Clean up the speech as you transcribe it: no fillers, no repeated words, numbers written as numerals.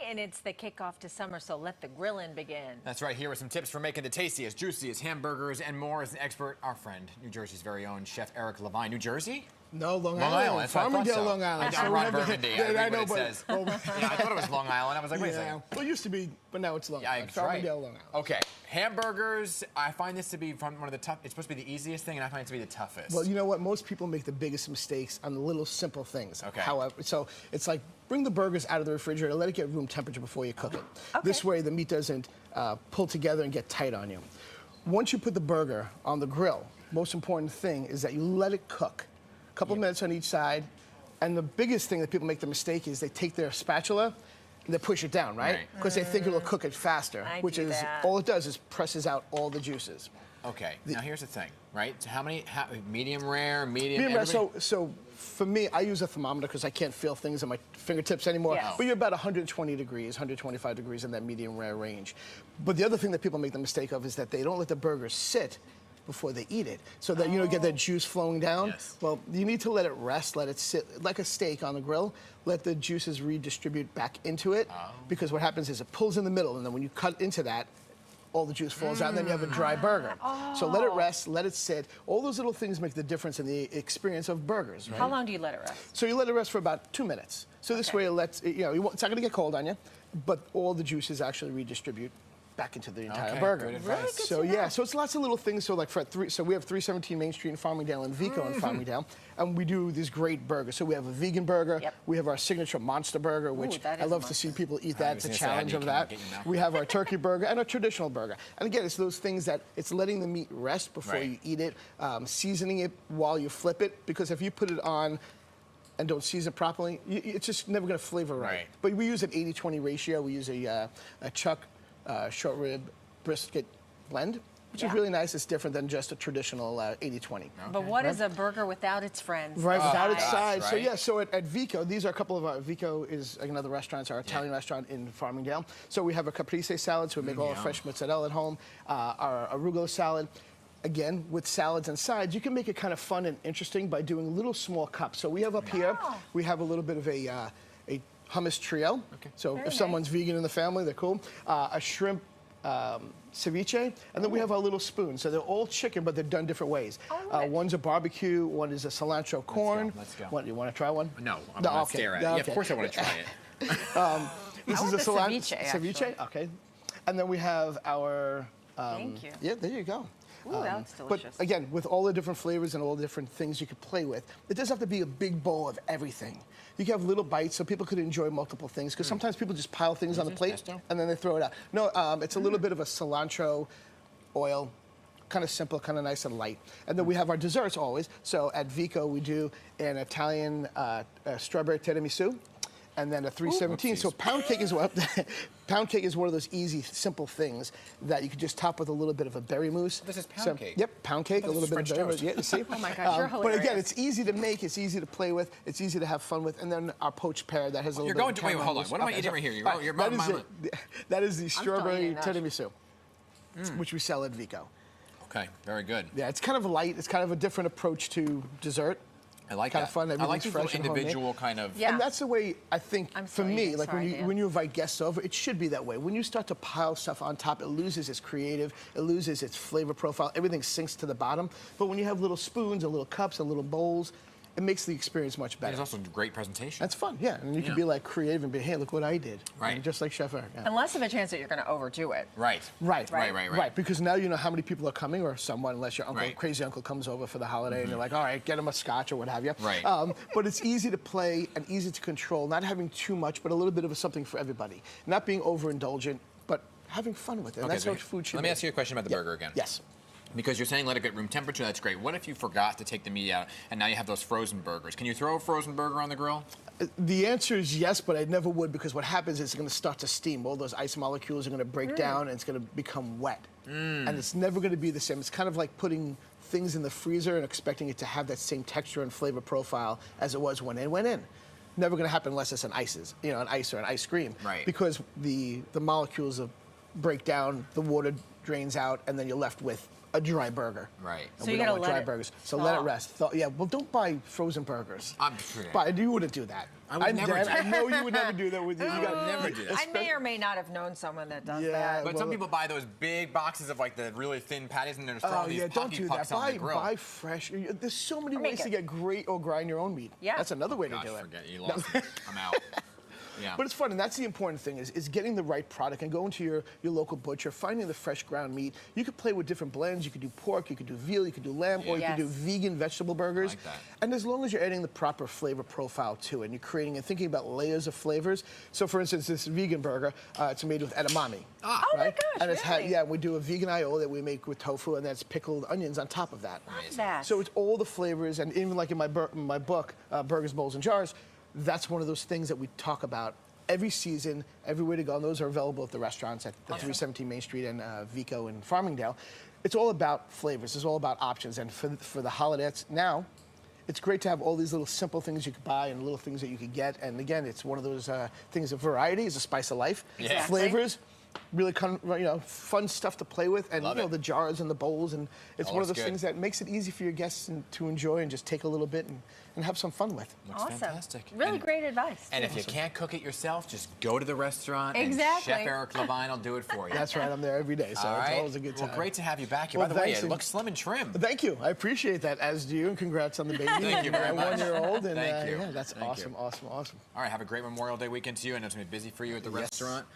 And it's the kickoff to summer, so let the grilling begin. That's right. Here with some tips for making the tastiest, juiciest hamburgers and more is an expert, our friend, New Jersey's very own Chef Eric Levine. New Jersey? No, Long Island. Farmingdale, Long Island. I'm Ron Burgundy. I know, but it says. Yeah, I thought it was Long Island. I was like, wait a second. Well, it used to be, but now it's Long Island. Farmingdale, right. Long Island. Okay, hamburgers. I find this to be one of the tough. It's supposed to be the easiest thing, and I find it to be the toughest. Well, you know what? Most people make the biggest mistakes on the little simple things. Okay. However, so it's like bring the burgers out of the refrigerator, let it get room temperature before you cook it. Okay. This way, the meat doesn't pull together and get tight on you. Once you put the burger on the grill, most important thing is that you let it cook. Couple minutes on each side, and the biggest thing that people make the mistake is they take their spatula and they push it down, right? Because they think it'll cook it faster, which is all it does is presses out all the juices. Okay. Now here's the thing, right? So how medium rare, medium? Medium rare. So for me, I use a thermometer because I can't feel things on my fingertips anymore. Yes. But you're about 120 degrees, 125 degrees in that medium rare range. But the other thing that people make the mistake of is that they don't let the burgers sit before they eat it, so that you get that juice flowing down. Yes. Well, you need to let it rest, let it sit like a steak on the grill. Let the juices redistribute back into it, because what happens is it pulls in the middle, and then when you cut into that, all the juice falls out, and then you have a dry burger. So let it rest, let it sit. All those little things make the difference in the experience of burgers. Right? How long do you let it rest? So you let it rest for about 2 minutes. So this way it lets, it's not going to get cold on you, but all the juices actually redistribute back into the entire burger. Good advice. Really good So yeah, so it's lots of little things. So like so we have 317 Main Street in Farmingdale and Vico in Farmingdale, and we do these great burgers. So we have a vegan burger. Yep. We have our signature monster burger, which that I is love to see people eat that. It's a gonna say, challenge how of do you that. get your mouth? We have our turkey burger and our traditional burger. And again, it's those things that it's letting the meat rest before Right. you eat it, seasoning it while you flip it, because if you put it on and don't season properly, it's just never going to flavor right. But we use an 80-20 ratio. We use a chuck short rib brisket blend, which is really nice. It's different than just a traditional 80-20. Okay. But what is a burger without its friends? Right, without its sides. sides. Right. So yeah, so at Vico, these are a couple of our, Vico is another restaurant, it's our Italian restaurant in Farmingdale. So we have a caprese salad, so we make all our fresh mozzarella at home, our arugula salad. Again, with salads and sides, you can make it kind of fun and interesting by doing little small cups. So we have up here, we have a little bit of a hummus trio. Okay. So if someone's vegan in the family, they're cool. A shrimp ceviche, and then we have our little spoons. So they're all chicken, but they're done different ways. One's a barbecue, one is a cilantro corn. Let's go. What, you want to try one? No, I'm going to stare at it. Yeah, of course I want to try it. This is want a the ceviche, okay. And then we have our... Thank you. Yeah, there you go. Ooh, that's delicious. But again, with all the different flavors and all the different things you could play with, it doesn't have to be a big bowl of everything. You can have little bites so people could enjoy multiple things, because sometimes people just pile things on the plate and then they throw it out. No, it's a little bit of a cilantro oil, kind of simple, kind of nice and light. And then we have our desserts always. So at Vico, we do an Italian strawberry tiramisu, and then a 317. So pound cake is pound cake is one of those easy, simple things that you could just top with a little bit of a berry mousse. This is pound cake. Yep, pound cake, a little bit of berry mousse. Yeah, you see? Oh my gosh, you're hilarious. But again, it's easy to make, it's easy to play with, it's easy to have fun with, and then our poached pear that has a little bit of Wait, hold on. What am I eating right here? That is the strawberry eating that. tiramisu, which we sell at Vico. Okay, very good. Yeah, it's kind of light. It's kind of a different approach to dessert. I like kind that. of fun. I like Everything's these fresh and individual homemade. kind of... Yeah. And that's the way, I think, for me, like Dan. when you invite guests over, it should be that way. When you start to pile stuff on top, it loses its creative, it loses its flavor profile, everything sinks to the bottom. But when you have little spoons and little cups and little bowls, it makes the experience much better. It's also a great presentation. That's fun, yeah. And you can be like creative and be, hey, look what I did. Right. And just like Chef Eric. Yeah. And less of a chance that you're going to overdo it. Right. Right. Because now you know how many people are coming, or someone, unless your uncle, crazy uncle comes over for the holiday, and you're like, all right, get him a scotch or what have you. Right. But it's easy to play and easy to control, not having too much, but a little bit of something for everybody. Not being overindulgent, but having fun with it. And that's what food should be. Let me ask you a question about the burger again. Yes. Because you're saying let it get room temperature, that's great. What if you forgot to take the meat out and now you have those frozen burgers? Can you throw a frozen burger on the grill? The answer is yes, but I never would, because what happens is it's going to start to steam. All those ice molecules are going to break down and it's going to become wet. And it's never going to be the same. It's kind of like putting things in the freezer and expecting it to have that same texture and flavor profile as it was when it went in. Never going to happen unless it's an ice or an ice cream. Right. Because the molecules break down, the water drains out, and then you're left with a dry burger. Right. And So we you don't gotta want let dry it burgers. So let it thaw. rest. Yeah, well, don't buy frozen burgers. I'm sure. But you wouldn't do that. I would never do I that. know you would never do that with you. I would never do that. I may or may not have known someone that does Yeah, that. But well, some people buy those big boxes of like the really thin patties and they're just Oh throwing these yeah, don't pocky do pucks that. on the grill. Buy fresh. There's so many make ways to it. get great or grind your own meat. Yeah. That's another way Gosh, to do it. forget it. You lost me. I'm out. Yeah. But it's fun, and that's the important thing is getting the right product and going to your local butcher, finding the fresh ground meat. You could play with different blends. You could do pork, you could do veal, you could do lamb, or you could do Yes. vegan vegetable burgers. like that. And as long as you're adding the proper flavor profile to it, and you're creating and thinking about layers of flavors. So for instance, this vegan burger, it's made with edamame. Ah. Oh my right? gosh, And it's really? yeah, we do a vegan aioli that we make with tofu, and that's pickled onions on top of that. Love that. So it's all the flavors, and even like in my book, Burgers, Bowls, and Jars, that's one of those things that we talk about every season, everywhere to go. And those are available at the restaurants at the 317 Main Street and Vico in Farmingdale. It's all about flavors. It's all about options. And for the holidays now, it's great to have all these little simple things you could buy and little things that you could get. And again, it's one of those things of variety is the spice of life. Exactly. Flavors. Really, fun stuff to play with, and Love it. the jars and the bowls, and it's All one of looks those good. things that makes it easy for your guests to enjoy and just take a little bit and have some fun with. Looks Awesome. fantastic. Really And- great advice. And if you can't cook it yourself, just go to the restaurant Exactly. and Chef Eric Levine will do it for you. That's right, I'm there every day, so All it's right. always a good time. Well, great to have you back here. Well, By the way, thanks, it and- looks slim and trim. Thank you. I appreciate that, as do you, and congrats on the baby. Thank you very and much. 1 year old. And Thank you. Yeah, that's Thank you. awesome. All right, have a great Memorial Day weekend to you. I know it's going to be busy for you at the restaurant.